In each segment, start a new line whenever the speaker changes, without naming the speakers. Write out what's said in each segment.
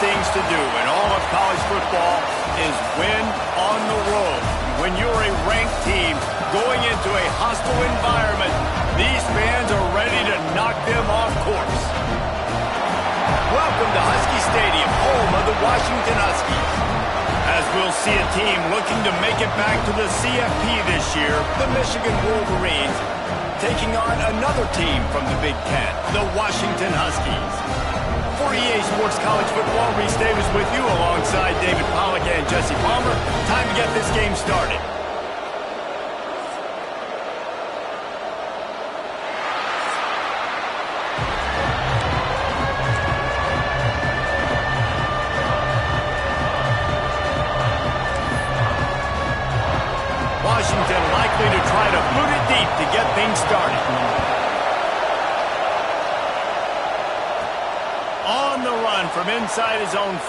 things to do in all of college football is win on the road. When you're a ranked team going into a hostile environment, these fans are ready to knock them off course. Welcome to Husky Stadium, home of the Washington Huskies. As we'll see a team looking to make it back to the CFP this year, the Michigan Wolverines, taking on another team from the Big Ten, the Washington Huskies. For EA Sports College Football, Reese Davis with you alongside David Pollack and Jesse Palmer. Time to get this game started. Washington likely to try to boot it deep to get things started. On the run from inside his own 5.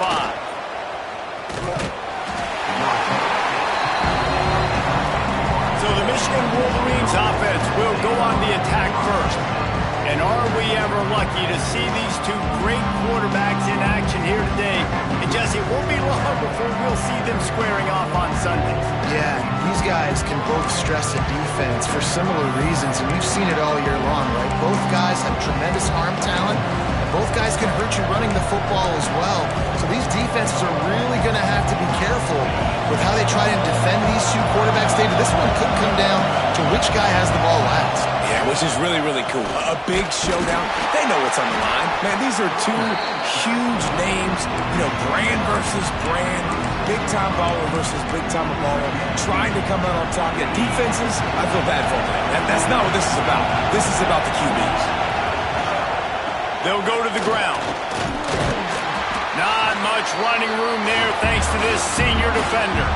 So the Michigan Wolverines offense will go on the attack first. And are we ever lucky to see these two great quarterbacks in action here today? And Jesse, it won't be long before we'll see them squaring off on Sundays.
Yeah, these guys can both stress the defense for similar reasons, and we've seen it all year long, right? Both guys have tremendous arm talent. Both guys can hurt you running the football as well. So these defenses are really going to have to be careful with how they try to defend these two quarterbacks. David, this one could come down to which guy has the ball last.
Yeah, which is really, really cool. A big showdown. They know what's on the line. Man, these are two huge names, you know, brand versus brand, big-time baller versus big-time baller, trying to come out on top. Yeah, defenses, I feel bad for them. That's not what this is about. This is about the QBs.
They'll go to the ground. Not much running room there thanks to this senior defender.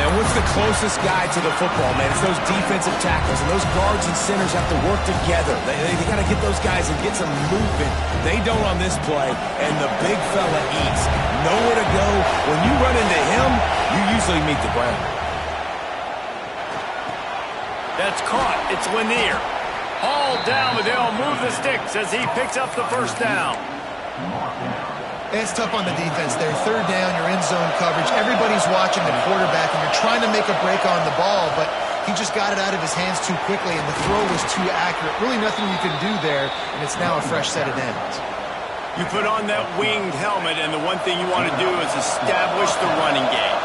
And what's the closest guy to the football, man? It's those defensive tackles, and those guards and centers have to work together. They got to get those guys and get some movement. They don't on this play, and the big fella eats. Nowhere to go. When you run into him, you usually meet the ground.
That's caught. It's Lanier. Hauled down, but they'll move the sticks as he picks up the first down.
It's tough on the defense there. Third down, you're in zone coverage. Everybody's watching the quarterback, and you're trying to make a break on the ball, but he just got it out of his hands too quickly, and the throw was too accurate. Really nothing you can do there, and it's now a fresh set of downs.
You put on that winged helmet, and the one thing you want to do is establish the running game.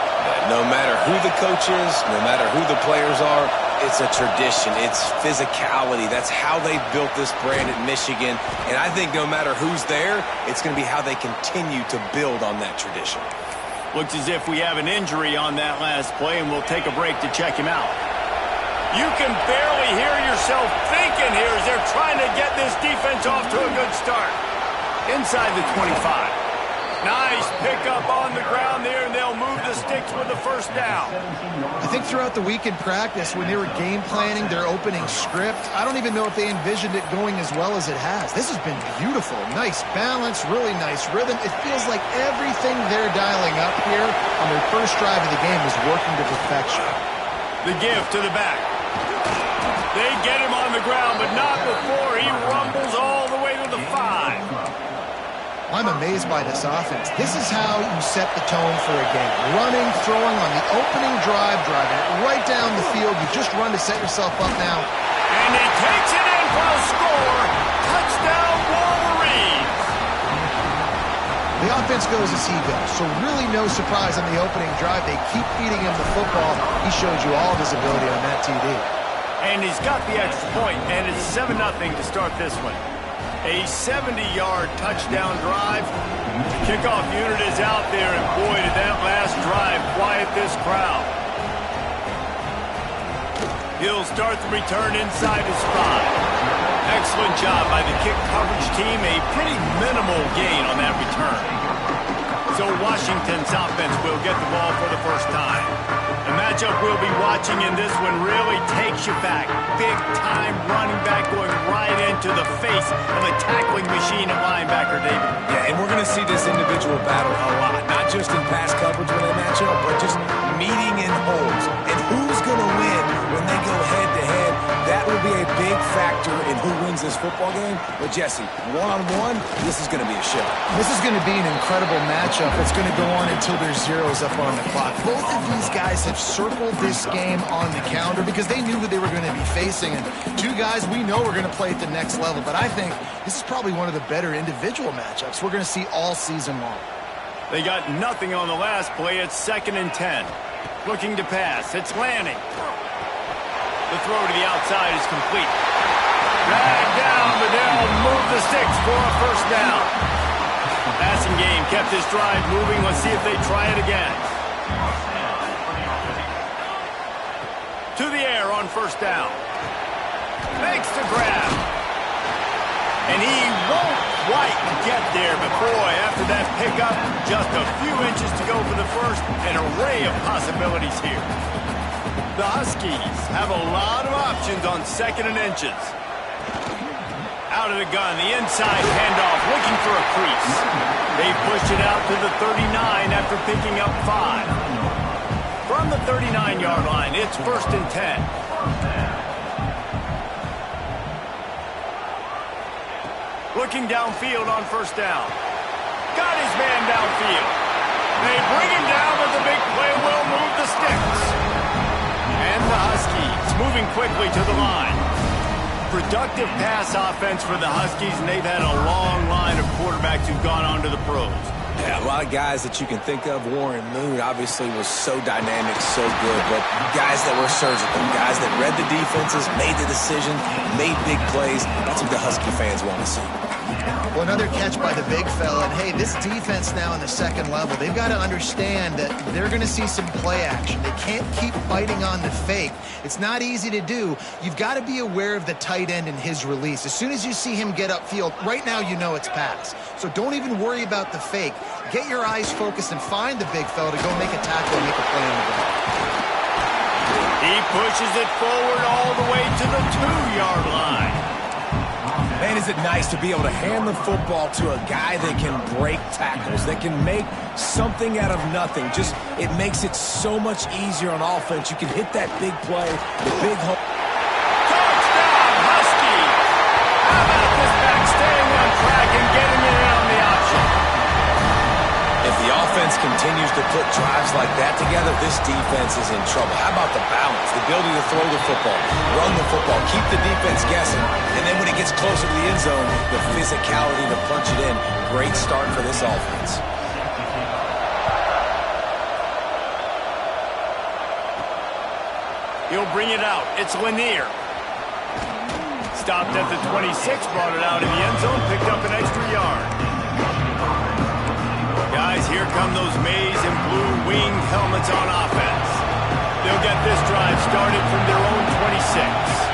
No matter who the coach is, no matter who the players are, it's a tradition. It's physicality. That's how they built this brand at Michigan. And I think no matter who's there, it's going to be how they continue to build on that tradition.
Looks as if we have an injury on that last play, and we'll take a break to check him out. You can barely hear yourself thinking here as they're trying to get this defense off to a good start. Inside the 25. Nice pickup on the ground there, and they'll move the sticks with the first down.
I think throughout the week in practice, when they were game planning their opening script, I don't even know if they envisioned it going as well as it has. This has been beautiful. Nice balance, really nice rhythm. It feels like everything they're dialing up here on their first drive of the game is working to perfection.
The give to the back. They get him on the ground, but not before he rumbles all the way to the 5.
I'm amazed by this offense. This is how you set the tone for a game. Running, throwing on the opening drive, driving it right down the field. You just run to set yourself up now.
And he takes it in for a score. Touchdown, Wolverines.
The offense goes as he goes, so really no surprise on the opening drive. They keep feeding him the football. He showed you all of his ability on that TD.
And he's got the extra point, and it's 7-0 to start this one. A 70-yard touchdown drive. The kickoff unit is out there, and boy, did that last drive quiet this crowd. He'll start the return inside his 5. Excellent job by the kick coverage team. A pretty minimal gain on that return. So Washington's offense will get the ball for the first time. The matchup we'll be watching in this one really takes you back. Big-time running back going right into the face of a tackling machine at linebacker, David.
Yeah, and we're going to see this individual battle a lot. Not just in pass coverage when they match up, but just meeting in holes. And who's going to win when they go head-to-head? That will to be a big factor in who wins this football game. But, Jesse, one-on-one, this is going to be a show.
This is going to be an incredible matchup that's going to go on until there's zeros up on the clock. Both of these guys have circled this game on the calendar because they knew who they were going to be facing. And two guys we know are going to play at the next level. But I think this is probably one of the better individual matchups we're going to see all season long.
They got nothing on the last play. It's 2nd and 10. Looking to pass. It's Lanning. The throw to the outside is complete. Dragged down, but they'll move the sticks for a first down. Passing game kept this drive moving. Let's see if they try it again. To the air on first down. Makes the grab. And he won't quite get there, but boy, after that pickup, just a few inches to go for the first. An array of possibilities here. The Huskies have a lot of options on 2nd and inches. Out of the gun, the inside handoff, looking for a crease. They push it out to the 39 after picking up 5. From the 39-yard line, it's 1st and 10. Looking downfield on first down. Got his man downfield. They bring him down, but the big play will move the sticks. And the Huskies moving quickly to the line. Productive pass offense for the Huskies, and they've had a long line of quarterbacks who've gone on to the pros.
Yeah, a lot of guys that you can think of. Warren Moon obviously was so dynamic, so good, but guys that were surgical, guys that read the defenses, made the decision, made big plays. That's what the Husky fans want to see.
Well, another catch by the big fella. And, hey, this defense now in the second level, they've got to understand that they're going to see some play action. They can't keep fighting on the fake. It's not easy to do. You've got to be aware of the tight end and his release. As soon as you see him get upfield, right now you know it's pass. So don't even worry about the fake. Get your eyes focused and find the big fella to go make a tackle and make a play on the ball.
He pushes it forward all the way to the 2-yard line.
Man, is it nice to be able to hand the football to a guy that can break tackles, that can make something out of nothing. Just, it makes it so much easier on offense. You can hit that big play, the big home.
Touchdown, Huskies! How about this back staying on track and getting it in on the option?
If the offense continues to put drives like that together, this defense is in trouble. How about the balance, the ability to throw the football, run the football, keep the defense guessing, and then when it gets closer to the end zone, the physicality to punch it in. Great start for this offense.
He'll bring it out. It's Lanier. Stopped at the 26, brought it out in the end zone, picked up an extra yard. Guys, here come those maize and blue winged helmets on offense. They'll get this drive started from their own 26.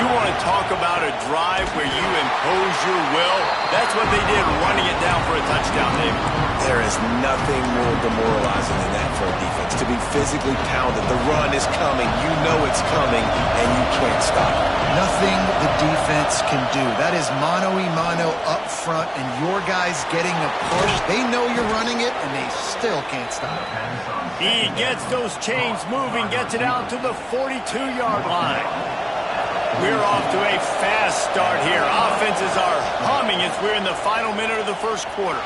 You want to talk about a drive where you impose your will? That's what they did, running it down for a touchdown, David.
There is nothing more demoralizing than that for a defense. To be physically pounded, the run is coming, you know it's coming, and you can't stop it.
Nothing the defense can do. That is mano-a-mano up front, and your guys getting a push. They know you're running it, and they still can't stop it.
He gets those chains moving, gets it out to the 42-yard line. We're off to a fast start here. Offenses are humming as we're in the final minute of the first quarter.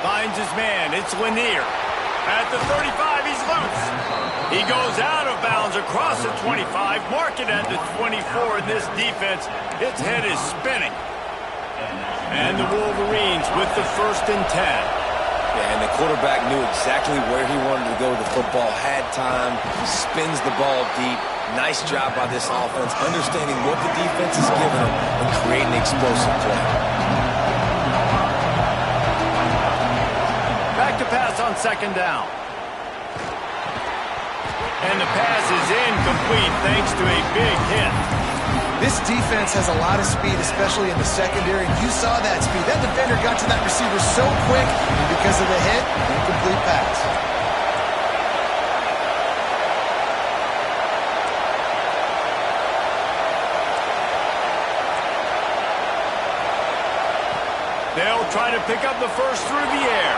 Finds his man. It's Lanier. At the 35, he's loose. He goes out of bounds across the 25, mark it at the 24, and this defense, its head is spinning. And the Wolverines with the 1st and 10.
Yeah, and the quarterback knew exactly where he wanted to go with the football, had time, spins the ball deep. Nice job by this offense, understanding what the defense is giving them and creating explosive play.
Back to pass on 2nd down. And the pass is incomplete thanks to a big hit.
This defense has a lot of speed, especially in the secondary. You saw that speed. That defender got to that receiver so quick, and because of the hit, incomplete pass.
They'll try to pick up the first through the air.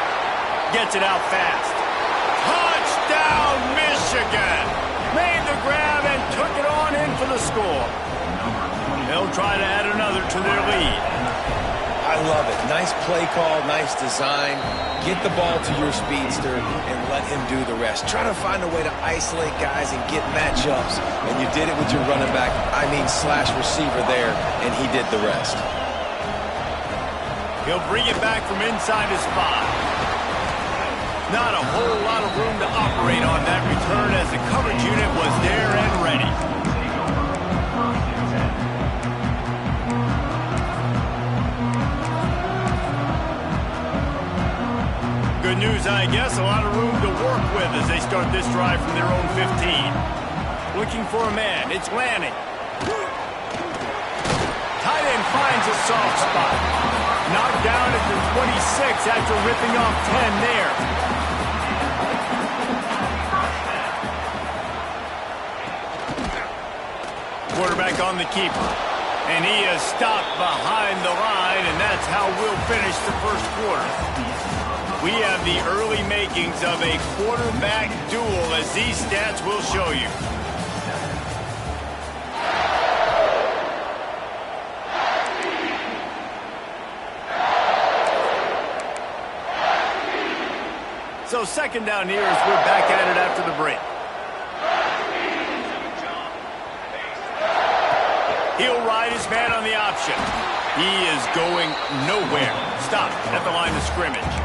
Gets it out fast. Touchdown, Michigan! Made the grab and took it on in for the score. They'll try to add another to their lead.
I love it. Nice play call, nice design. Get the ball to your speedster and let him do the rest. Try to find a way to isolate guys and get matchups, and you did it with your running back, slash receiver there, and he did the rest.
He'll bring it back from inside his spot. Not a whole lot of room to operate on that return as the coverage unit was there and ready. Good news, I guess. A lot of room to work with as they start this drive from their own 15. Looking for a man. It's Lanning. Tight end finds a soft spot. Knocked down at the 26 after ripping off 10 there. Quarterback on the keeper. And he is stopped behind the line, and that's how we'll finish the first quarter. We have the early makings of a quarterback duel, as these stats will show you. So second down here as we're back at it after the break. He'll ride his man on the option. He is going nowhere. Stop at the line of scrimmage.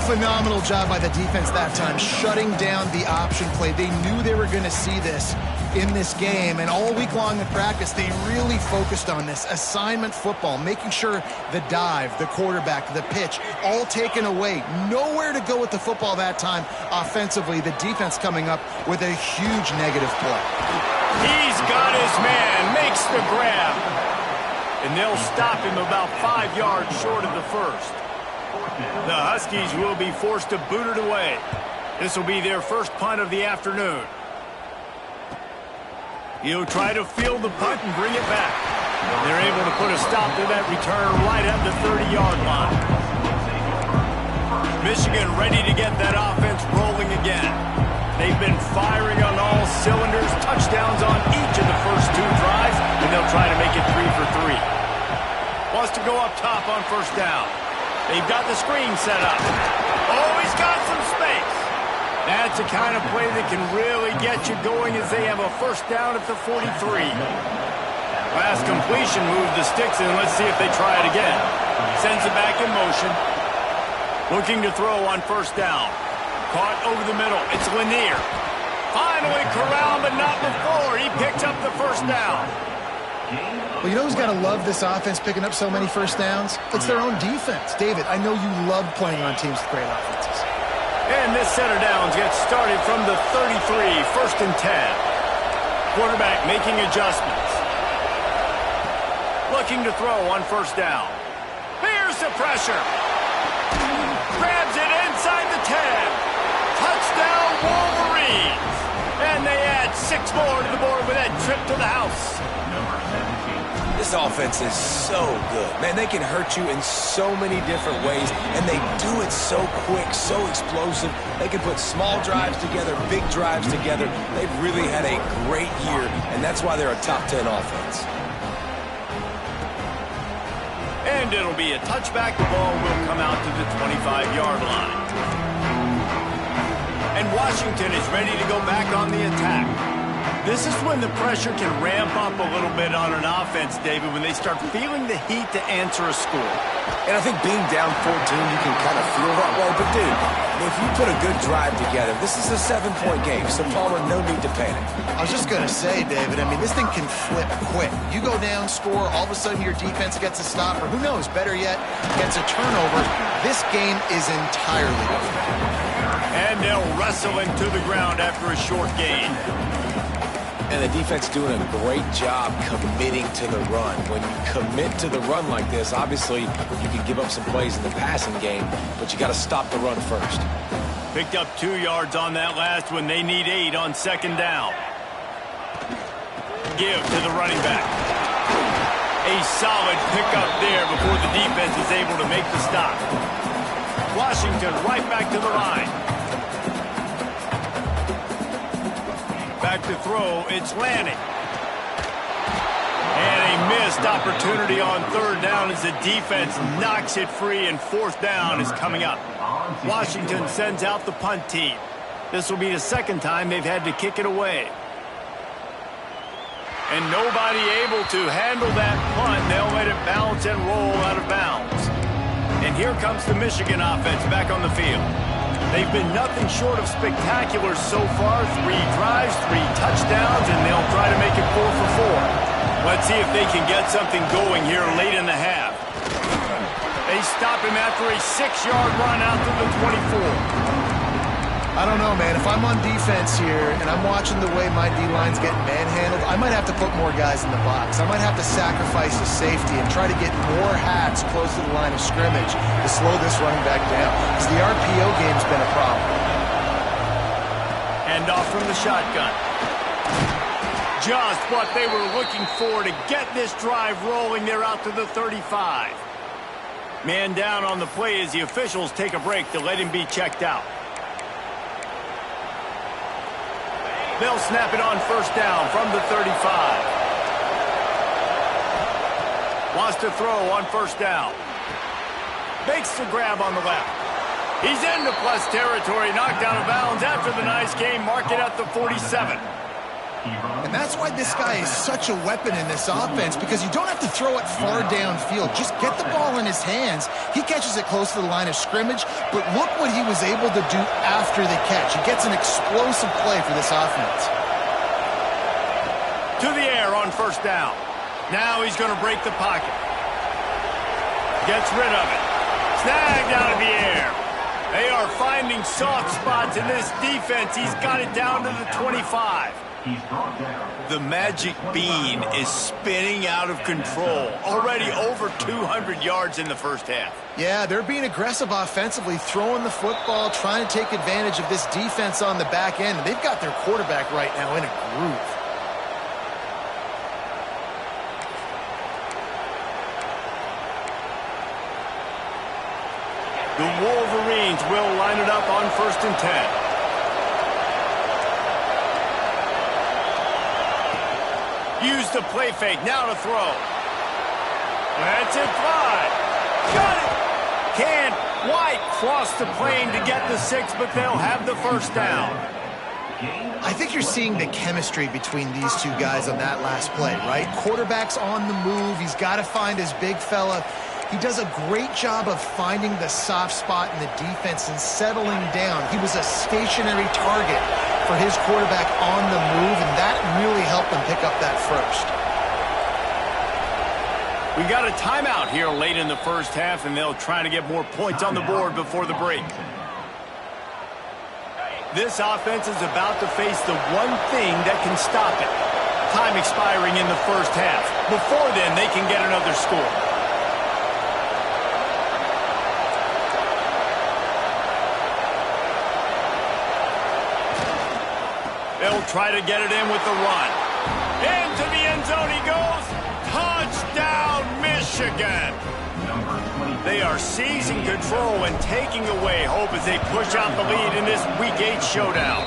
Phenomenal job by the defense that time, shutting down the option play. They knew they were going to see this in this game, and all week long in practice, they really focused on this assignment football, making sure the dive, the quarterback, the pitch, all taken away. Nowhere to go with the football that time offensively. The defense coming up with a huge negative play.
He's got his man, makes the grab, and they'll stop him about 5 yards short of the first. The Huskies will be forced to boot it away. This will be their first punt of the afternoon. He'll try to field the punt and bring it back. They're able to put a stop to that return right at the 30-yard line. Michigan ready to get that offense rolling again. They've been firing on all cylinders, touchdowns on each of the first 2 drives, and they'll try to make it 3 for 3. Wants to go up top on first down. They've got the screen set up. Oh, he's got some space. That's the kind of play that can really get you going as they have a first down at the 43. Last completion moved the sticks in. Let's see if they try it again. Sends it back in motion. Looking to throw on first down. Caught over the middle. It's Lanier. Finally corralled, but not before. He picks up the first down.
Well, you know who's got to love this offense picking up so many first downs? It's their own defense. David, I know you love playing on teams with great offenses.
And this set of downs gets started from the 33, first and 10. Quarterback making adjustments. Looking to throw on first down. Here's the pressure. Grabs it inside the 10. Touchdown Wolverines. And they add 6 more to the board with that trip to the house.
This offense is so good. Man, they can hurt you in so many different ways, and they do it so quick, so explosive. They can put small drives together, big drives together. They've really had a great year, and that's why they're a top 10 offense.
And it'll be a touchback. The ball will come out to the 25-yard line. And Washington is ready to go back on the attack. This is when the pressure can ramp up a little bit on an offense, David, when they start feeling the heat to answer a score.
And I think being down 14, you can kind of feel that way. But, dude, if you put a good drive together, this is a 7-point game, so Palmer, no need to panic.
I was just going to say, David, I mean, this thing can flip quick. You go down, score, all of a sudden your defense gets a stop, or who knows, better yet, gets a turnover. This game is entirely different.
And they'll wrestle him to the ground after a short gain.
And the defense doing a great job committing to the run. When you commit to the run like this, obviously you can give up some plays in the passing game, but you got to stop the run first.
Picked up 2 yards on that last one. They need 8 on second down. Give to the running back. A solid pickup there before the defense is able to make the stop. Washington right back to the line. Back to throw, it's Lanning. And And a missed opportunity on third down as the defense knocks it free, and fourth down is coming up. Washington sends out the punt team. This will be the second time they've had to kick it away. And nobody able to handle that punt. They'll let it bounce and roll out of bounds. And here comes the Michigan offense back on the field. They've been nothing short of spectacular so far. 3 drives, 3 touchdowns, and they'll try to make it 4 for 4. Let's see if they can get something going here late in the half. They stop him after a 6-yard run out to the 24.
I don't know, man. If I'm on defense here and I'm watching the way my D-line's getting manhandled, I might have to put more guys in the box. I might have to sacrifice the safety and try to get more hats close to the line of scrimmage to slow this running back down, because the RPO game's been a problem.
And off from the shotgun. Just what they were looking for to get this drive rolling. They're out to the 35. Man down on the play as the officials take a break to let him be checked out. They'll snap it on first down from the 35. Wants to throw on first down. Makes the grab on the left. He's into plus territory, knocked out of bounds after the nice game. Mark it at the 47.
And that's why this guy is such a weapon in this offense, because you don't have to throw it far downfield. Just get the ball in his hands. He catches it close to the line of scrimmage, but look what he was able to do after the catch. He gets an explosive play for this offense.
To the air on first down. Now he's going to break the pocket. Gets rid of it. Snagged out of the air. They are finding soft spots in this defense. He's got it down to the 25. The magic bean is spinning out of control. Already over 200 yards in the first half.
Yeah, they're being aggressive offensively, throwing the football, trying to take advantage of this defense on the back end. They've got their quarterback right now in a groove.
The Wolverines will line it up on 1st and 10. Use the play fake, now to throw. That's it, fly. Got it! Can White cross the plane to get the 6, but they'll have the first down.
I think you're seeing the chemistry between these two guys on that last play, right? Quarterback's on the move. He's got to find his big fella. He does a great job of finding the soft spot in the defense and settling down. He was a stationary target for his quarterback on the move, and that really helped them pick up that first.
We got a timeout here late in the first half, and they'll try to get more points on the board before the break. This offense is about to face the one thing that can stop it. Time expiring in the first half. Before then, they can get another score. They'll try to get it in with the run. Into the end zone he goes. Touchdown, Michigan. They are seizing control and taking away hope as they push out the lead in this Week 8 showdown.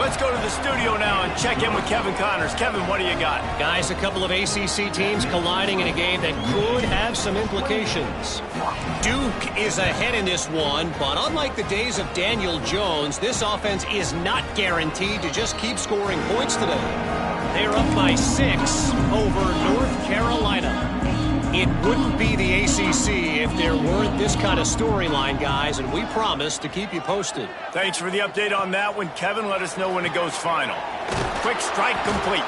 Let's go to the studio now and check in with Kevin Connors. Kevin, what do you got?
Guys, a couple of ACC teams colliding in a game that could have some implications. Duke is ahead in this one, but unlike the days of Daniel Jones, this offense is not guaranteed to just keep scoring points today. They're up by 6 over North Carolina. It wouldn't be the ACC if there weren't this kind of storyline, guys, and we promise to keep you posted.
Thanks for the update on that one, Kevin. Let us know when it goes final. Quick strike complete.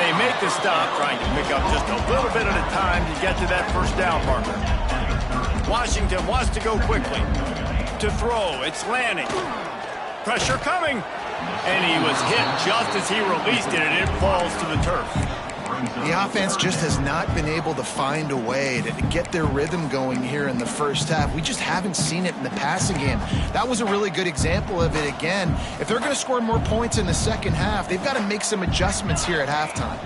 They make the stop, trying to pick up just a little bit at a time to get to that first down marker. Washington wants to go quickly. To throw, it's Lanning. Pressure coming. And he was hit just as he released it, and it falls to the turf.
The offense just has not been able to find a way to get their rhythm going here in the first half. We just haven't seen it in the passing game. That was a really good example of it again. If they're going to score more points in the second half, they've got to make some adjustments here at halftime.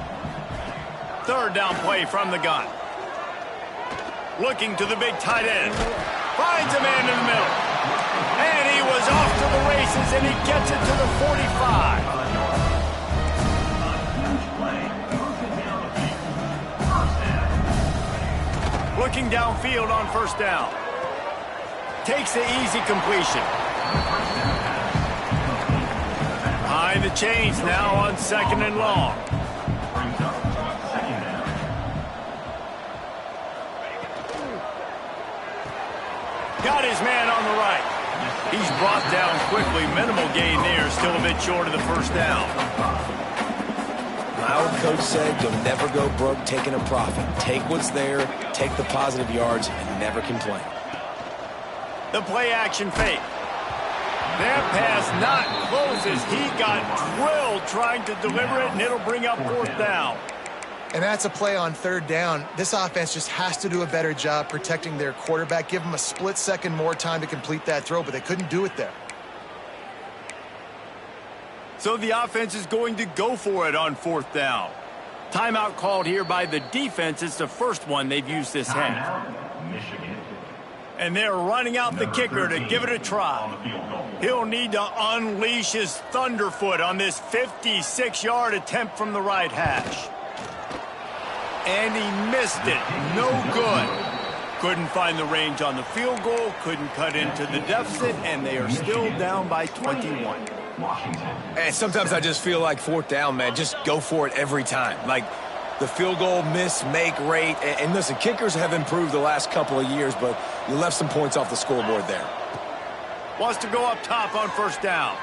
Third down play from the gun. Looking to the big tight end. Finds a man in the middle. And he was off to the races, and he gets it to the 45. Looking downfield on first down. Takes the easy completion. Behind the chains now on 2nd and long. Got his man on the right. He's brought down quickly. Minimal gain there. Still a bit short of the first down.
My old coach said you'll never go broke taking a profit. Take what's there, take the positive yards, and never complain.
The play action fake. That pass not close as he got drilled trying to deliver it, and it'll bring up 4th down.
And that's a play on 3rd down. This offense just has to do a better job protecting their quarterback. Give them a split second more time to complete that throw, but they couldn't do it there.
So the offense is going to go for it on 4th down. Timeout called here by the defense. It's the first one they've used this half. And they're running out the kicker to give it a try. He'll need to unleash his thunderfoot on this 56-yard attempt from the right hash. And he missed it. No good. Couldn't find the range on the field goal, couldn't cut into the deficit, and they are still down by 21.
And sometimes I just feel like 4th down, man, just go for it every time. Like the field goal miss, make rate. And listen, kickers have improved the last couple of years, but you left some points off the scoreboard there.
Wants to go up top on first down.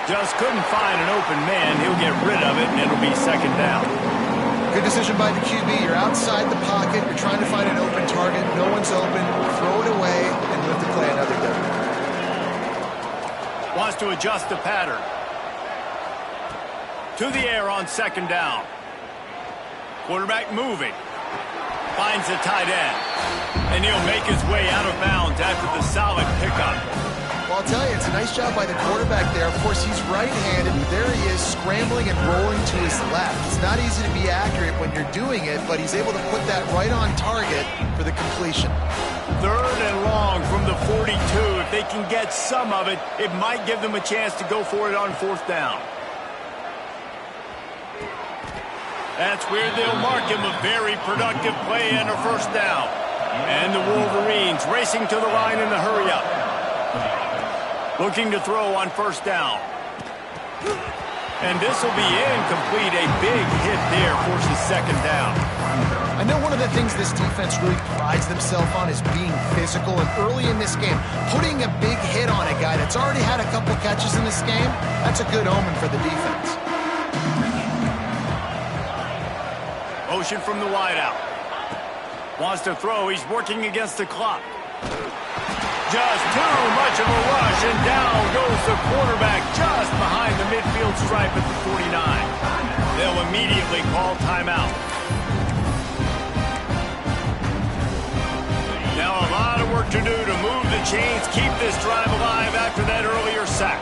Just couldn't find an open man. He'll get rid of it, and it'll be 2nd down.
Good decision by the QB. You're outside the pocket. You're trying to find an open target. No one's open. Throw it away and live to play another down.
Wants to adjust the pattern. To the air on 2nd down. Quarterback moving. Finds the tight end. And he'll make his way out of bounds after the solid pickup.
Well, I'll tell you, it's a nice job by the quarterback there. Of course, he's right-handed, and there he is scrambling and rolling to his left. It's not easy to be accurate when you're doing it, but he's able to put that right on target for the completion.
3rd and long from the 42. If they can get some of it, it might give them a chance to go for it on 4th down. That's where they'll mark him a very productive play and a first down. And the Wolverines racing to the line in the hurry-up. Looking to throw on first down. And this will be incomplete. A big hit there forces 2nd down.
I know one of the things this defense really prides themselves on is being physical. And early in this game, putting a big hit on a guy that's already had a couple catches in this game, that's a good omen for the defense.
Motion from the wideout. Wants to throw. He's working against the clock. Just too much of a rush, and down goes the quarterback just behind the midfield stripe at the 49. They'll immediately call timeout. Now a lot of work to do to move the chains, keep this drive alive after that earlier sack.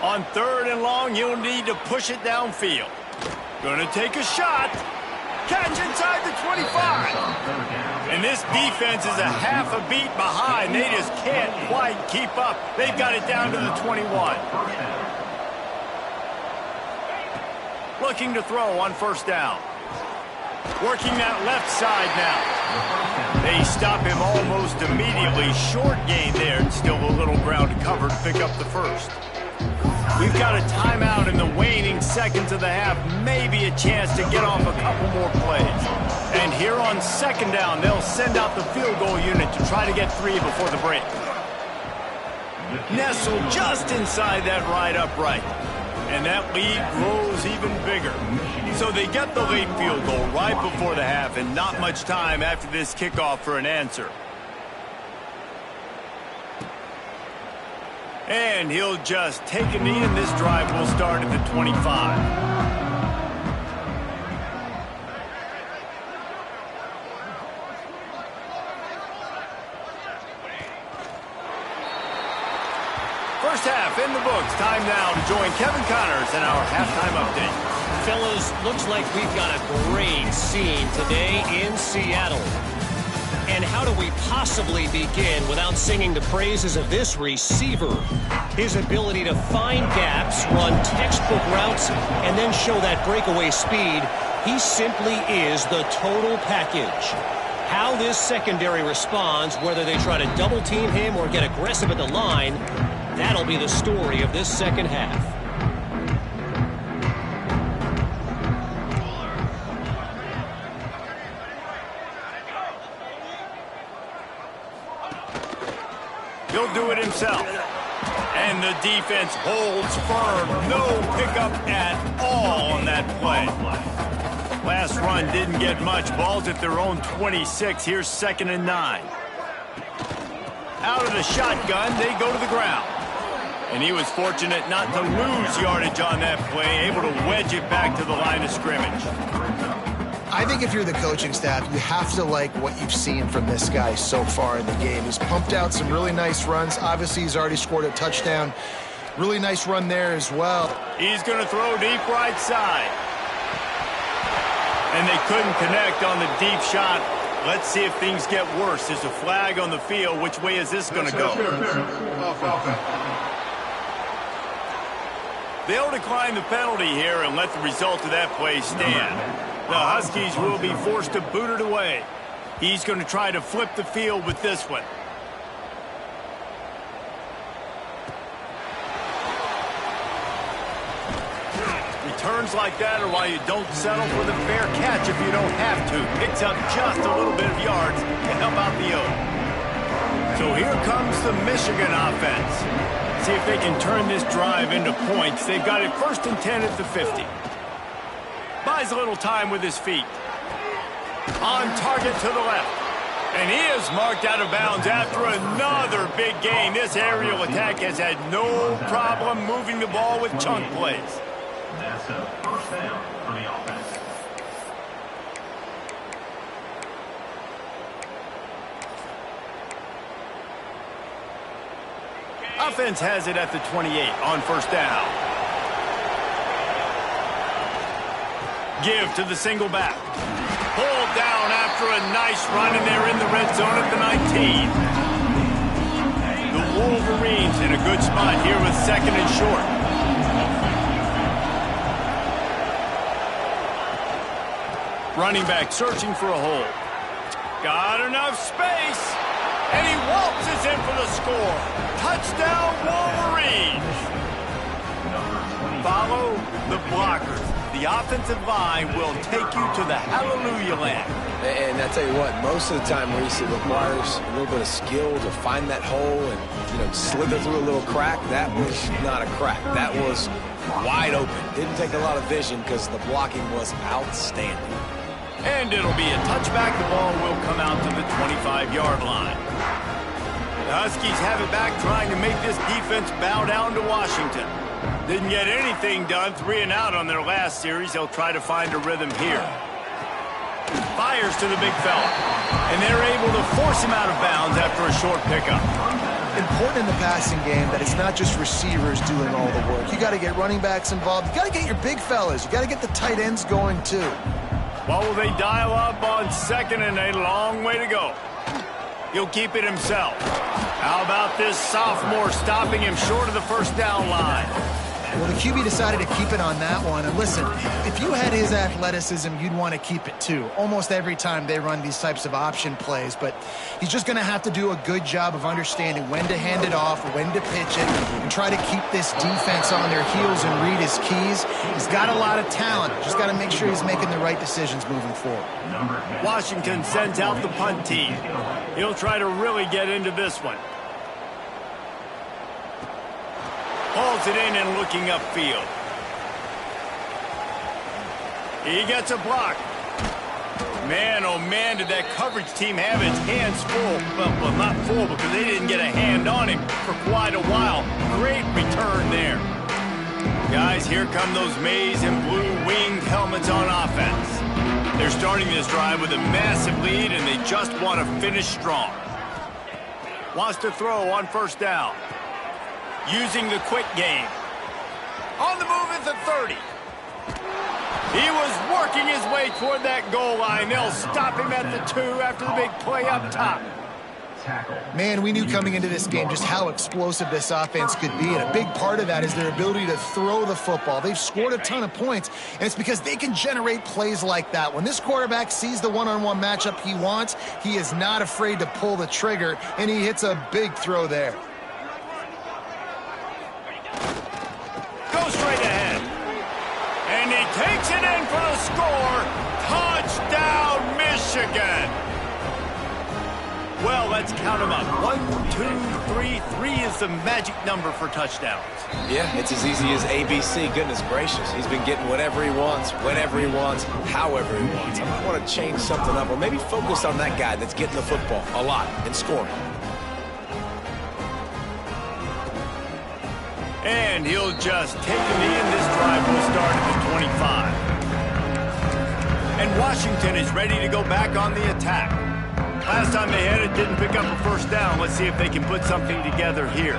On 3rd and long, you'll need to push it downfield. Gonna take a shot. Catch inside the 25. And this defense is a half a beat behind. They just can't quite keep up. They've got it down to the 21. Looking to throw on first down. Working that left side now. They stop him almost immediately. Short gain there, and still a little ground to cover to pick up the first. We've got a timeout in the waning seconds of the half. Maybe a chance to get off a couple more plays. And here on 2nd down, they'll send out the field goal unit to try to get 3 before the break. Nestled just inside that right upright. And that lead grows even bigger. So they get the late field goal right before the half, and not much time after this kickoff for an answer. And he'll just take a knee, and this drive will start at the 25. First half in the books. Time now to join Kevin Connors in our halftime update.
Fellas, looks like we've got a great scene today in Seattle. And how do we possibly begin without singing the praises of this receiver? His ability to find gaps, run textbook routes, and then show that breakaway speed. He simply is the total package. How this secondary responds, whether they try to double team him or get aggressive at the line, that'll be the story of this second half.
He'll do it himself. And the defense holds firm. No pickup at all on that play. Last run didn't get much. Ball's at their own 26. Here's 2nd and 9. Out of the shotgun, they go to the ground. And he was fortunate not to lose yardage on that play, able to wedge it back to the line of scrimmage.
I think if you're the coaching staff, you have to like what you've seen from this guy so far in the game. He's pumped out some really nice runs. Obviously, he's already scored a touchdown. Really nice run there as well.
He's going to throw deep right side. And they couldn't connect on the deep shot. Let's see if things get worse. There's a flag on the field. Which way is this going to go? They'll decline the penalty here and let the result of that play stand. The Huskies will be forced to boot it away. He's going to try to flip the field with this one. Returns like that are why you don't settle for the fair catch if you don't have to. Picks up just a little bit of yards to help out the Oaks. So here comes the Michigan offense. See if they can turn this drive into points. They've got it 1st and 10 at the 50. Buys a little time with his feet. On target to the left. And he is marked out of bounds after another big gain. This aerial attack has had no problem moving the ball with chunk plays.
That's a 1st down for the offense.
Offense has it at the 28 on 1st down. Give to the single back. Pulled down after a nice run, and they're in the red zone at the 19. The Wolverines in a good spot here with 2nd and short. Running back searching for a hole. Got enough space, and he waltzes in for the score. Touchdown, Wolverines. Follow the blockers. The offensive line will take you to the hallelujah land.
And I tell you what, most of the time, Reese, it requires a little bit of skill to find that hole and, slither through a little crack. That was not a crack. That was wide open. Didn't take a lot of vision because the blocking was outstanding.
And it'll be a touchback. The ball will come out to the 25-yard line. The Huskies have it back, trying to make this defense bow down to Washington. Didn't get anything done, 3 and out on their last series. They'll try to find a rhythm here. Fires to the big fella. And they're able to force him out of bounds after a short pickup.
Important in the passing game that it's not just receivers doing all the work. You got to get running backs involved. You got to get your big fellas. You got to get the tight ends going too.
What will they dial up on 2nd and a long way to go? He'll keep it himself. How about this sophomore stopping him short of the 1st down line?
Well, the QB decided to keep it on that one. And listen, if you had his athleticism, you'd want to keep it too. Almost every time they run these types of option plays. But he's just going to have to do a good job of understanding when to hand it off, when to pitch it, and try to keep this defense on their heels and read his keys. He's got a lot of talent. Just got to make sure he's making the right decisions moving forward.
Washington sends out the punt team. He'll try to really get into this one. Hauls it in and looking upfield. He gets a block. Man, oh man, did that coverage team have its hands full. Well, not full because they didn't get a hand on him for quite a while. Great return there. Guys, here come those maize and blue winged helmets on offense. They're starting this drive with a massive lead, and they just want to finish strong. Wants to throw on 1st down. Using the quick game. On the move at the 30. He was working his way toward that goal line. They'll stop him at the 2 after the big play up top.
Man, we knew coming into this game just how explosive this offense could be, and a big part of that is their ability to throw the football. They've scored a ton of points, and it's because they can generate plays like that. When this quarterback sees the one-on-one matchup he wants, he is not afraid to pull the trigger, and he hits a big throw there.
Go straight ahead. And he takes it in for the score. Touchdown, Michigan. Well, let's count them up. 1, 2, 3. 3 is the magic number for touchdowns.
Yeah, it's as easy as ABC. Goodness gracious. He's been getting whatever he wants, whenever he wants, however he wants. I might want to change something up, or maybe focus on that guy that's getting the football a lot and scoring.
And he'll just take the knee, and this drive will start at the 25. And Washington is ready to go back on the attack. Last time they had it, didn't pick up a first down. Let's see if they can put something together here.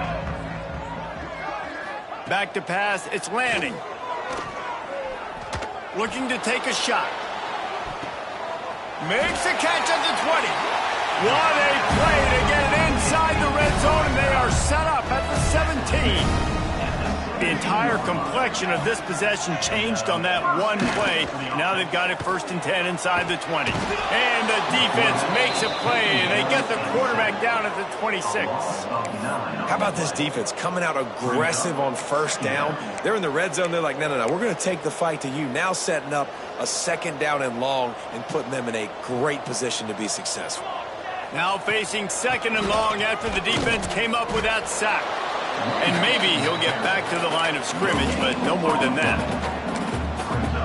Back to pass, it's Lanning. Looking to take a shot. Makes a catch at the 20. What a play to get it inside the red zone, and they are set up at the 17. The entire complexion of this possession changed on that one play. Now they've got it 1st and 10 inside the 20. And the defense makes a play, and they get the quarterback down at the 26.
How about this defense coming out aggressive on 1st down? They're in the red zone. They're like, no, we're going to take the fight to you. Now setting up a 2nd down and long and putting them in a great position to be successful.
Now facing 2nd and long after the defense came up with that sack. And maybe he'll get back to the line of scrimmage, but no more than that.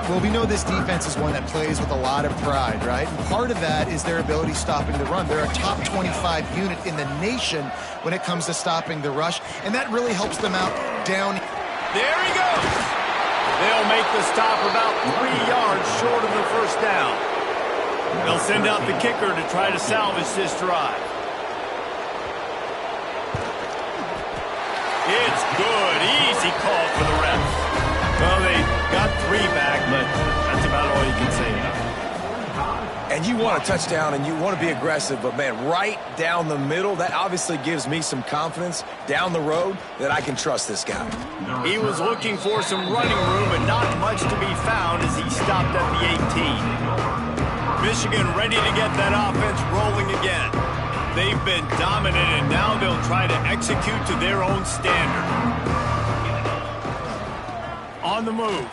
Well, we know this defense is one that plays with a lot of pride, right? And part of that is their ability stopping the run. They're a top 25 unit in the nation when it comes to stopping the rush, and that really helps them out down.
There he goes. They'll make the stop about 3 yards short of the 1st down. They'll send out the kicker to try to salvage this drive. It's good. Easy call for the refs. Well, they got 3 back, but that's about all you can say now.
And you want a touchdown, and you want to be aggressive, but, man, right down the middle, that obviously gives me some confidence down the road that I can trust this guy.
He was looking for some running room, and not much to be found as he stopped at the 18. Michigan ready to get that offense rolling again. They've been dominant, and now they'll try to execute to their own standard. On the move.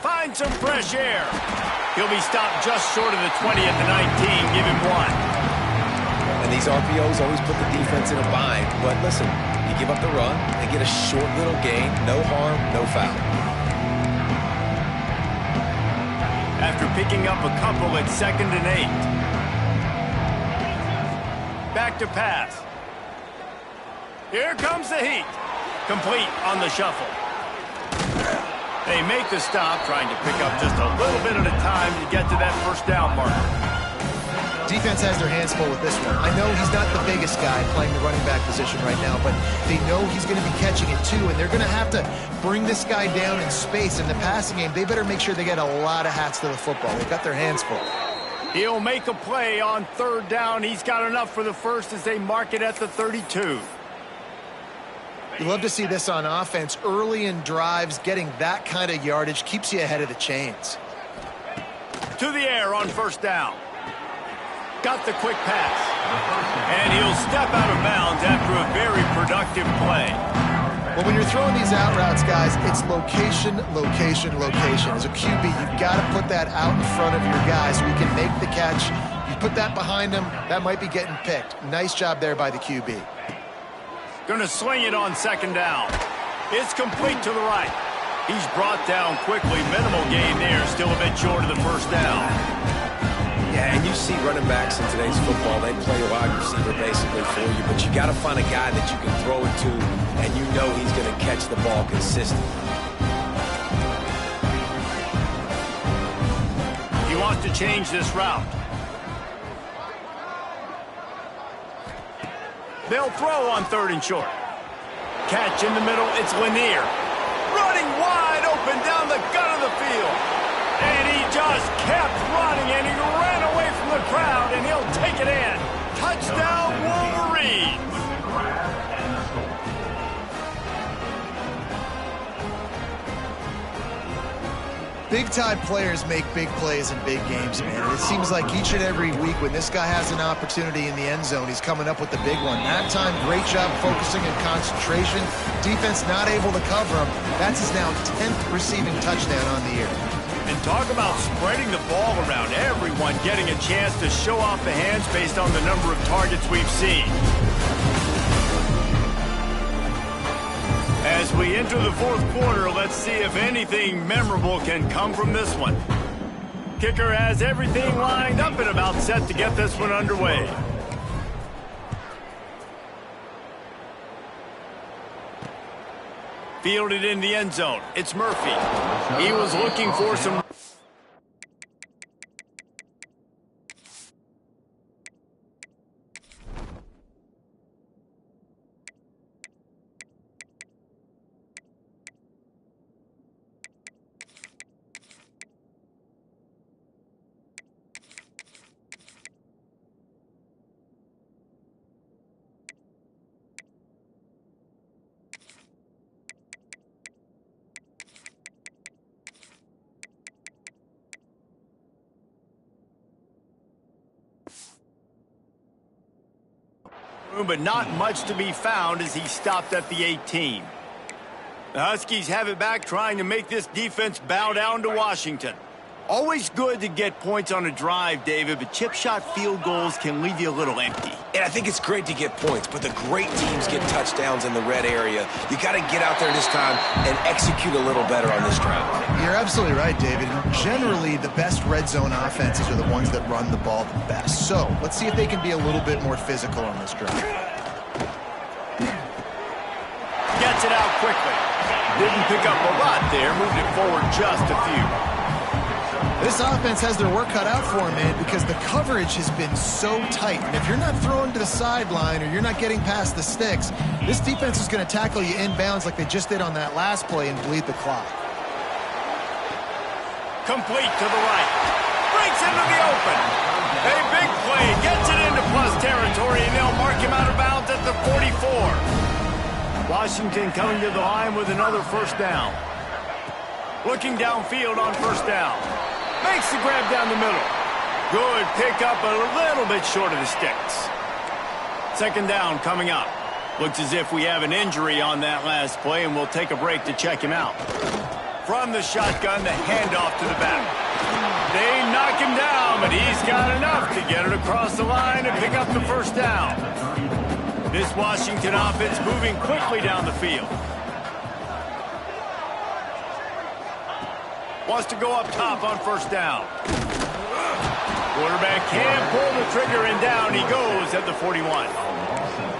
Find some fresh air. He'll be stopped just short of the 20 at the 19. Give him 1.
And these RPOs always put the defense in a bind. But listen, you give up the run, they get a short little gain. No harm, no foul.
After picking up a couple at 2nd and 8. Back to pass. Here comes the heat. Complete on the shuffle. They make the stop, trying to pick up just a little bit at a time to get to that 1st down marker.
Defense has their hands full with this one. I know he's not the biggest guy playing the running back position right now, but they know he's going to be catching it too, and they're going to have to bring this guy down in space. In the passing game, they better make sure they get a lot of hats to the football. They've got their hands full.
He'll make a play on 3rd down. He's got enough for the 1st as they mark it at the 32.
You love to see this on offense. Early in drives, getting that kind of yardage keeps you ahead of the chains.
To the air on 1st down. Got the quick pass. And he'll step out of bounds after a very productive play.
Well, when you're throwing these out routes, guys, it's location, location, location. As a QB, you've got to put that out in front of your guy so he can make the catch. You put that behind him, that might be getting picked. Nice job there by the QB.
Going to sling it on 2nd down. It's complete to the right. He's brought down quickly. Minimal gain there. Still a bit short of the 1st down.
Yeah, and you see running backs in today's football, they play a wide receiver basically for you, but you got to find a guy that you can throw it to, and you know he's going to catch the ball consistently.
He wants to change this route. They'll throw on 3rd and short. Catch in the middle. It's Lanier. Running wide open down the gut of the field. just kept running, and he ran away from the crowd, and he'll take it in. Touchdown, Wolverines!
Big-time players make big plays in big games, man. And it seems like each and every week when this guy has an opportunity in the end zone, he's coming up with the big one. That time, great job focusing and concentration. Defense not able to cover him. That's his now 10th receiving touchdown on the year.
And talk about spreading the ball around. Everyone getting a chance to show off the hands based on the number of targets we've seen. As we enter the fourth quarter, let's see if anything memorable can come from this one. Kicker has everything lined up and about set to get this one underway. Fielded in the end zone. It's Murphy. He was looking for some... but not much to be found as he stopped at the 18. The Huskies have it back, trying to make this defense bow down to Washington. Always good to get points on a drive, David, but chip shot field goals can leave you a little empty.
And I think it's great to get points, but the great teams get touchdowns in the red area. You got to get out there this time and execute a little better on this drive.
You're absolutely right, David. Generally, the best red zone offenses are the ones that run the ball the best. So let's see if they can be a little bit more physical on this drive.
Gets it out quickly. Didn't pick up a lot there, moved it forward just a few.
This offense has their work cut out for them, man, because the coverage has been so tight. And if you're not throwing to the sideline or you're not getting past the sticks, this defense is going to tackle you inbounds like they just did on that last play and bleed the clock.
Complete to the right. Breaks into the open. A big play. Gets it into plus territory, and they'll mark him out of bounds at the 44. Washington coming to the line with another first down. Looking downfield on first down. Makes the grab down the middle. Good pickup, a little bit short of the sticks. Second down coming up. Looks as if we have an injury on that last play, and we'll take a break to check him out. From the shotgun, the handoff to the back. They knock him down, but he's got enough to get it across the line and pick up the first down. This Washington offense moving quickly down the field. Wants to go up top on first down. Quarterback can pull the trigger, and down he goes at the 41.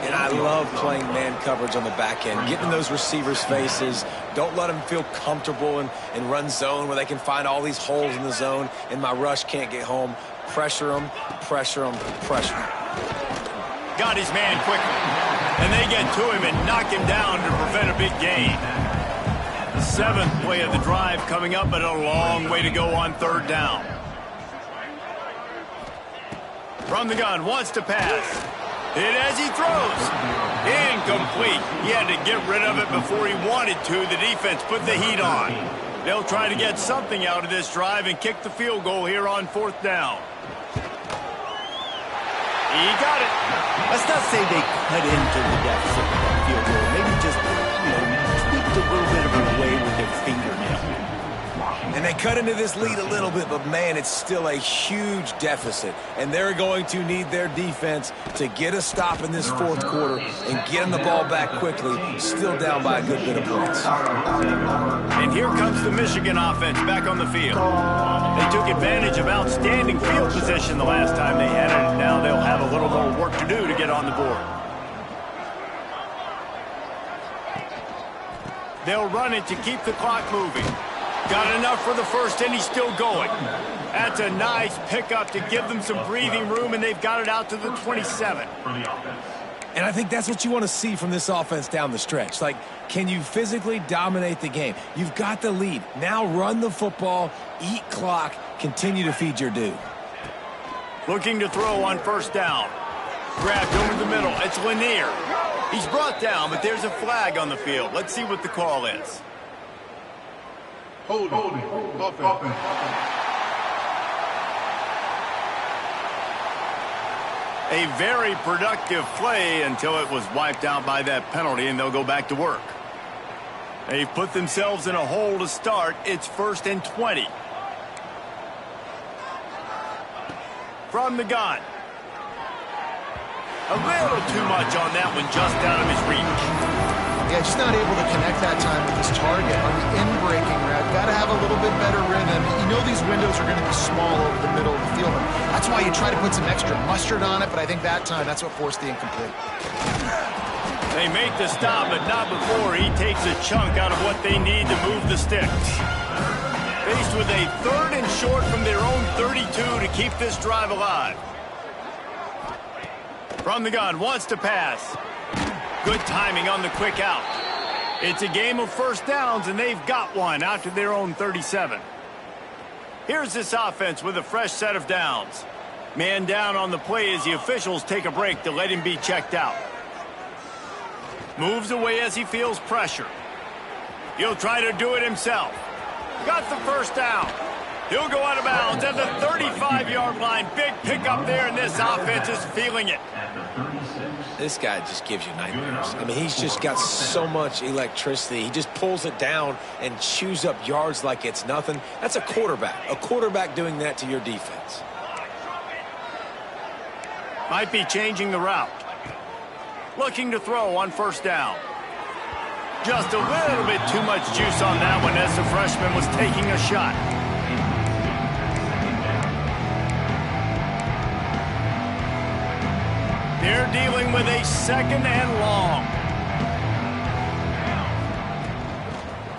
And I love playing man coverage on the back end, getting in those receivers' faces. Don't let them feel comfortable and run zone where they can find all these holes in the zone, and my rush can't get home. Pressure them, pressure them, pressure them.
Got his man quickly, and they get to him and knock him down to prevent a big gain. Seventh play of the drive coming up, but a long way to go on third down. From the gun, wants to pass. Hit as he throws. Incomplete. He had to get rid of it before he wanted to. The defense put the heat on. They'll try to get something out of this drive and kick the field goal here on fourth down. He got it. Let's not say they cut into the deficit with that field goal. Maybe just, tweaked a little bit of it away with their fingernail.
And they cut into this lead a little bit, but, man, it's still a huge deficit. And they're going to need their defense to get a stop in this fourth quarter and get them the ball back quickly, still down by a good bit of points.
And here comes the Michigan offense back on the field. They took advantage of outstanding field position the last time they had it, and now they'll have a little more work to do to get on the board. They'll run it to keep the clock moving. Got enough for the first, and he's still going. That's a nice pickup to give them some breathing room, and they've got it out to the 27.
And I think that's what you want to see from this offense down the stretch. Like, can you physically dominate the game? You've got the lead. Now run the football, eat clock, continue to feed your dude.
Looking to throw on first down. Grabbed over the middle. It's Lanier. He's brought down, but there's a flag on the field. Let's see what the call is.
Holding. Offense.
A very productive play until it was wiped out by that penalty, and they'll go back to work. They've put themselves in a hole to start. It's 1st and 20. From the gun. A little too much on that one, just out of his reach.
Yeah, just not able to connect that time with his target on the in-breaking route. Got to have a little bit better rhythm. You know these windows are going to be small over the middle of the field. That's why you try to put some extra mustard on it, but I think that time that's what forced the incomplete.
They make the stop, but not before he takes a chunk out of what they need to move the sticks. Faced with a 3rd and short from their own 32 to keep this drive alive. From the gun, wants to pass. Good timing on the quick out. It's a game of first downs, and they've got one out to their own 37. Here's this offense with a fresh set of downs. Man down on the play as the officials take a break to let him be checked out. Moves away as he feels pressure. He'll try to do it himself. Got the first down. He'll go out of bounds at the 35-yard line. Big pickup there, and this offense is feeling it.
This guy just gives you nightmares. I mean, he's just got so much electricity. He just pulls it down and chews up yards like it's nothing. That's a quarterback. A quarterback doing that to your defense.
Might be changing the route. Looking to throw on first down. Just a little bit too much juice on that one as the freshman was taking a shot. They're dealing with a 2nd and long.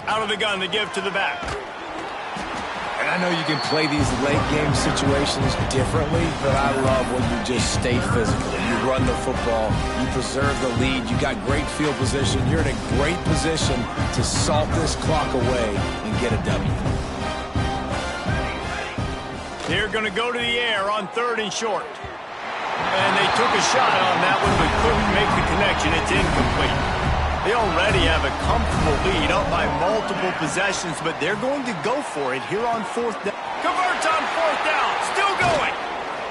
Out of the gun to give to the back.
And I know you can play these late game situations differently, but I love when you just stay physical. You run the football, you preserve the lead, you got great field position. You're in a great position to salt this clock away and get a W.
They're going to go to the air on 3rd and short. And they took a shot on that one, but couldn't make the connection. It's incomplete. They already have a comfortable lead up by multiple possessions, but they're going to go for it here on 4th down. Converts on 4th down. Still going.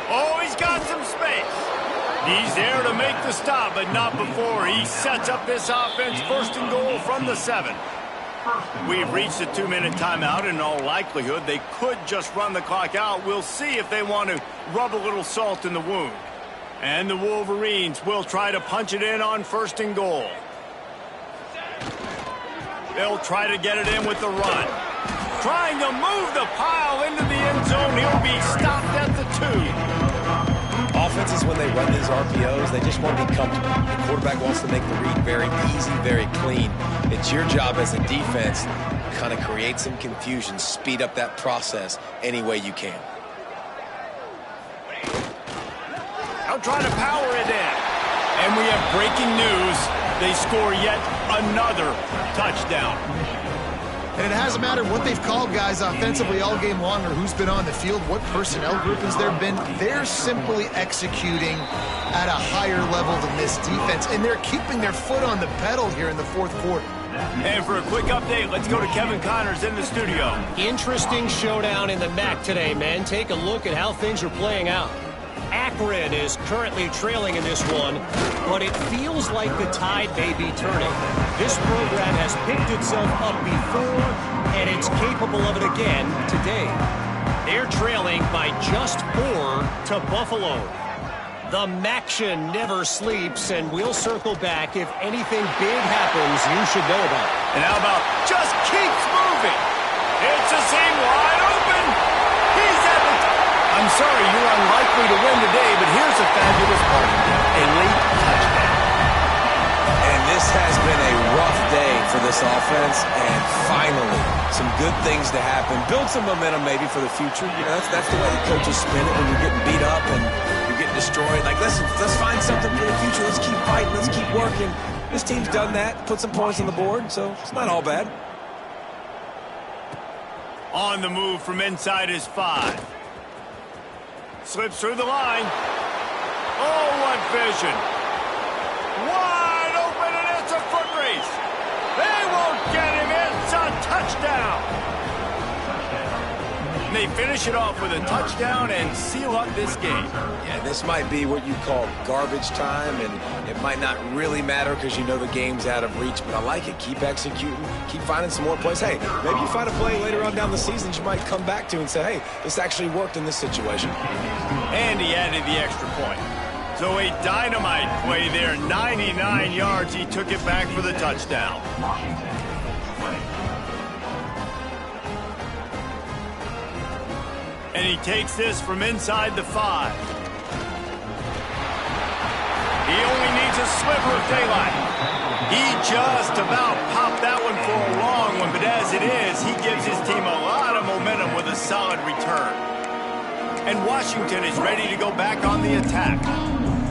Oh, he's got some space. He's there to make the stop, but not before he sets up this offense 1st and goal from the 7. We've reached a 2-minute timeout. In all likelihood, they could just run the clock out. We'll see if they want to rub a little salt in the wound. And the Wolverines will try to punch it in on 1st and goal. They'll try to get it in with the run. Trying to move the pile into the end zone. He'll be stopped at the 2.
Offenses, when they run these RPOs, they just want to be comfortable. The quarterback wants to make the read very easy, very clean. It's your job as a defense to kind of create some confusion, speed up that process any way you can.
I'll try to power it in. And we have breaking news. They score yet another touchdown.
And it hasn't mattered what they've called guys offensively all game long or who's been on the field, what personnel groupings there have been. They're simply executing at a higher level than this defense, and they're keeping their foot on the pedal here in the 4th quarter.
And for a quick update, let's go to Kevin Connors in the studio.
Interesting showdown in the MAC today, men. Take a look at how things are playing out. Akron is currently trailing in this one, but it feels like the tide may be turning. This program has picked itself up before, and it's capable of it again today. They're trailing by just 4 to Buffalo. The MACtion never sleeps, and we'll circle back if anything big happens you should know about.
And how about just keeps moving? It's a seam wide open. He's at the top. I'm sorry, you're unlikely to win today, but here's a fabulous part. A late touchdown.
And this has been a rough day for this offense, and finally, some good things to happen. Build some momentum maybe for the future. You know, that's the way the coaches spin it when you're getting beat up and you're getting destroyed. Like, let's find something for the future. Let's keep fighting. right, let's keep working. This team's done that, put some points on the board, so it's not all bad.
On the move from inside his 5. Slips through the line. Oh, what vision. Wide open, and it's a foot race. They won't get him. It's a touchdown. And they finish it off with a touchdown and seal up this game.
Yeah, this might be what you call garbage time, and it might not really matter because you know the game's out of reach, but I like it. Keep executing, keep finding some more plays. Hey, maybe you find a play later on down the season you might come back to and say, hey, this actually worked in this situation.
And he added the extra point. So a dynamite play there, 99 yards. He took it back for the touchdown. And he takes this from inside the 5. He only needs a sliver of daylight. He just about popped that one for a long one, but as it is, he gives his team a lot of momentum with a solid return. And Washington is ready to go back on the attack.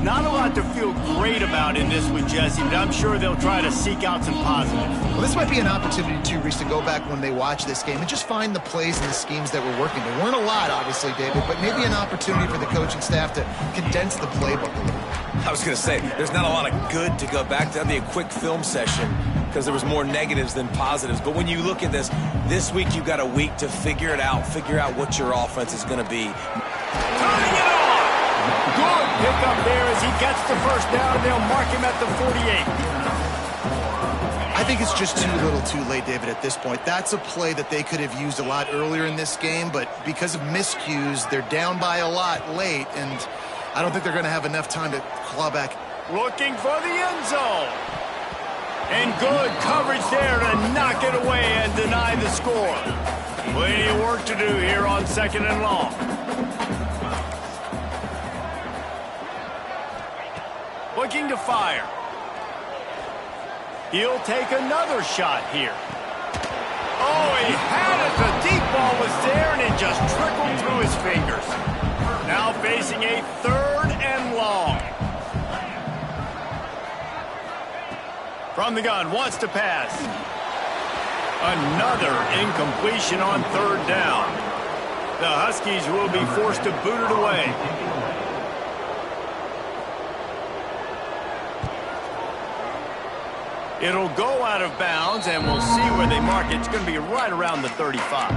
Not a lot to feel great about in this with Jesse, but I'm sure they'll try to seek out some positives.
Well, this might be an opportunity, too, Reese, to go back when they watch this game and just find the plays and the schemes that were working. There weren't a lot, obviously, David, but maybe an opportunity for the coaching staff to condense the playbook a little.
I was going to say, there's not a lot of good to go back to. That'd be a quick film session because there was more negatives than positives. But when you look at this week you got a week to figure it out, figure out what your offense is going to be.
Turning it on! Good pick up there as he gets the first down. They'll mark him at the 48.
I think it's just too little too late, David, at this point. That's a play that they could have used a lot earlier in this game, but because of miscues, they're down by a lot late, and I don't think they're going to have enough time to claw back.
Looking for the end zone. And good coverage there to knock it away and deny the score. Plenty of work to do here on 2nd and long. Looking to fire. He'll take another shot here. Oh, he had it. The deep ball was there, and it just trickled through his fingers. Now facing a 3rd and long. From the gun, wants to pass. Another incompletion on 3rd down. The Huskies will be forced to boot it away. It'll go out of bounds, and we'll see where they mark it. It's going to be right around the 35.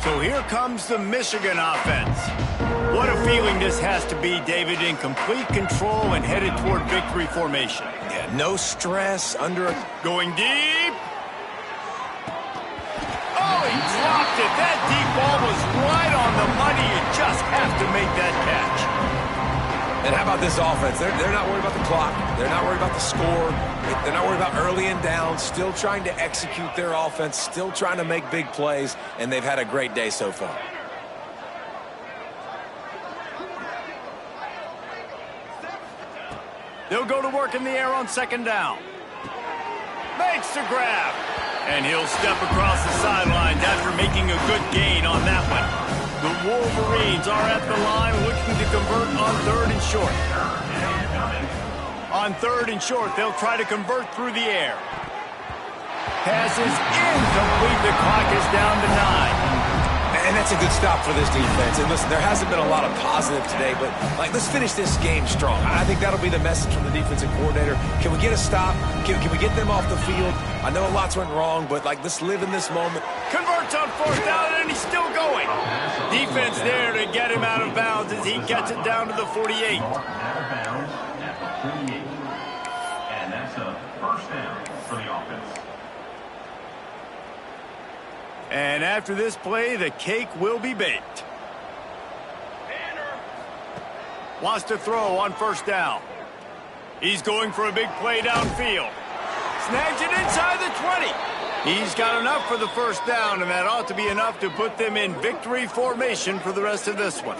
So here comes the Michigan offense. What a feeling this has to be, David, in complete control and headed toward victory formation.
Yeah, no stress,
going deep. Oh, he dropped it. That deep ball was right on the money. You just have to make that catch.
And how about this offense? They're not worried about the clock. They're not worried about the score. They're not worried about early and down. Still trying to execute their offense. Still trying to make big plays. And they've had a great day so far.
They'll go to work in the air on 2nd down. Makes the grab. And he'll step across the sidelines after making a good gain on that one. The Wolverines are at the line looking to convert on 3rd and short. On 3rd and short, they'll try to convert through the air. Pass is incomplete. The clock is down to 9.
And that's a good stop for this defense. And listen, there hasn't been a lot of positive today, but let's finish this game strong. I think that'll be the message from the defensive coordinator. Can we get a stop? Can we get them off the field? I know a lot's went wrong, but let's live in this moment.
Converts on 4th down, and he's still going. Defense there to get him out of bounds as he gets it down to the 48.
Out of bounds at the 48. And that's a 1st down for the offense.
And after this play, the cake will be baked. Wants to throw on 1st down. He's going for a big play downfield. Snags it inside the 20. He's got enough for the 1st down, and that ought to be enough to put them in victory formation for the rest of this one.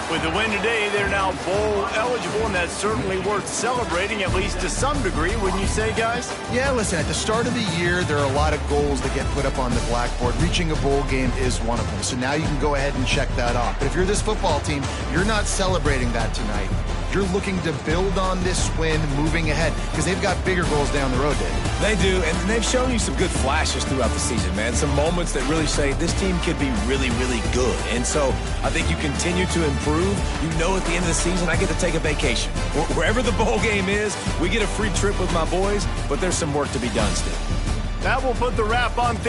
With the win today, they're now bowl eligible, and that's certainly worth celebrating, at least to some degree, wouldn't you say, guys?
Yeah, listen, at the start of the year, there are a lot of goals that get put up on the blackboard. Reaching a bowl game is one of them. So now you can go ahead and check that off. But if you're this football team, you're not celebrating that tonight. You're looking to build on this win moving ahead because they've got bigger goals down the road, Dave.
They do, and they've shown you some good flashes throughout the season, man. Some moments that really say this team could be really, really good. And so I think you continue to improve. You know at the end of the season, I get to take a vacation. Wherever the bowl game is, we get a free trip with my boys, but there's some work to be done still.
That will put the wrap on